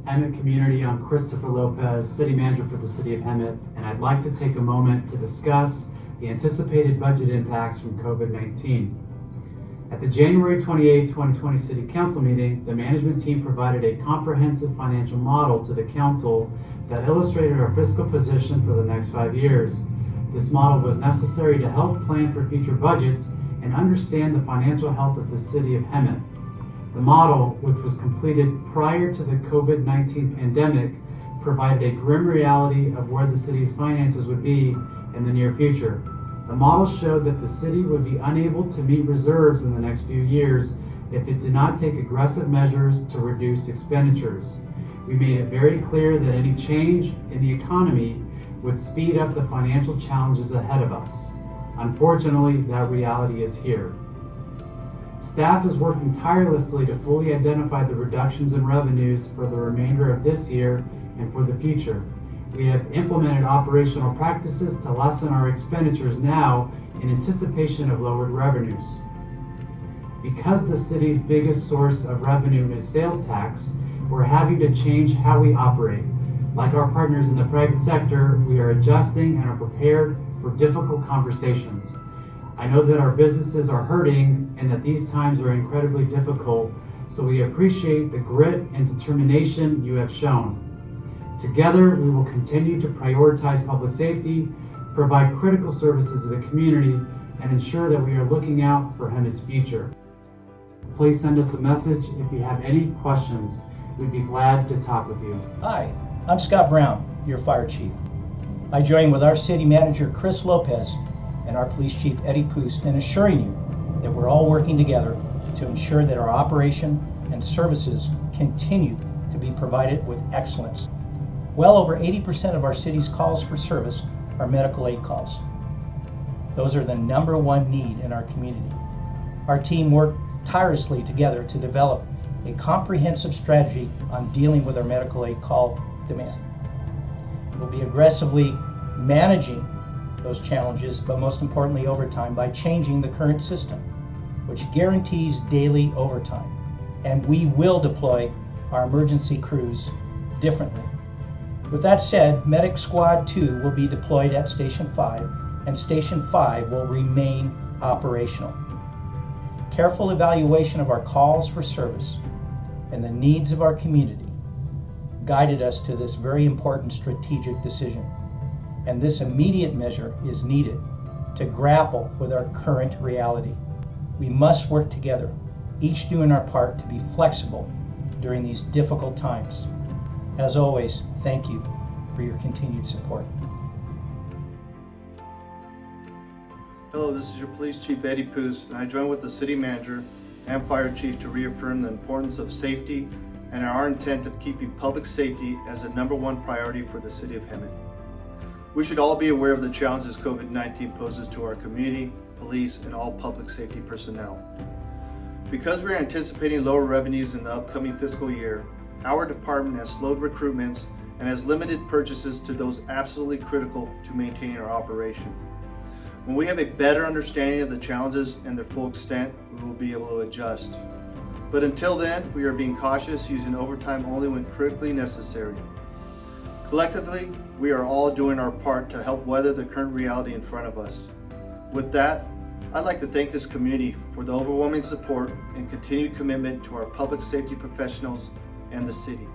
Hemet community. I'm Christopher Lopez, City Manager for the City of Hemet, and I'd like to take a moment to discuss the anticipated budget impacts from COVID-19. At the January 28, 2020 City Council meeting, the management team provided a comprehensive financial model to the council that illustrated our fiscal position for the next 5 years. This model was necessary to help plan for future budgets and understand the financial health of the City of Hemet. The model, which was completed prior to the COVID-19 pandemic, provided a grim reality of where the city's finances would be in the near future. The model showed that the city would be unable to meet reserves in the next few years if it did not take aggressive measures to reduce expenditures. We made it very clear that any change in the economy would speed up the financial challenges ahead of us. Unfortunately, that reality is here. Staff is working tirelessly to fully identify the reductions in revenues for the remainder of this year and for the future. We have implemented operational practices to lessen our expenditures now in anticipation of lowered revenues. Because the city's biggest source of revenue is sales tax, we're having to change how we operate. Like our partners in the private sector, we are adjusting and are prepared for difficult conversations. I know that our businesses are hurting and that these times are incredibly difficult, so we appreciate the grit and determination you have shown. Together, we will continue to prioritize public safety, provide critical services to the community, and ensure that we are looking out for Hemet's future. Please send us a message if you have any questions. We'd be glad to talk with you. Hi, I'm Scott Brown, your fire chief. I join with our city manager, Chris Lopez, and our police chief, Eddie Poost, in assuring you that we're all working together to ensure that our operation and services continue to be provided with excellence. Well over 80% of our city's calls for service are medical aid calls. Those are the number one need in our community. Our team worked tirelessly together to develop a comprehensive strategy on dealing with our medical aid call demand. We'll be aggressively managing those challenges, but most importantly overtime, by changing the current system, which guarantees daily overtime. And we will deploy our emergency crews differently. With that said, Medic Squad 2 will be deployed at Station 5, and Station 5 will remain operational. Careful evaluation of our calls for service and the needs of our community guided us to this very important strategic decision. And this immediate measure is needed to grapple with our current reality. We must work together, each doing our part to be flexible during these difficult times. As always, thank you for your continued support. Hello, this is your Police Chief Eddie Poost, and I join with the City Manager and Fire Chief to reaffirm the importance of safety and our intent of keeping public safety as the #1 priority for the City of Hemet. We should all be aware of the challenges COVID-19 poses to our community, police, and all public safety personnel. Because we are anticipating lower revenues in the upcoming fiscal year, our department has slowed recruitments and has limited purchases to those absolutely critical to maintaining our operation. When we have a better understanding of the challenges and their full extent, we will be able to adjust. But until then, we are being cautious, using overtime only when critically necessary. Collectively, we are all doing our part to help weather the current reality in front of us. With that, I'd like to thank this community for the overwhelming support and continued commitment to our public safety professionals and the city.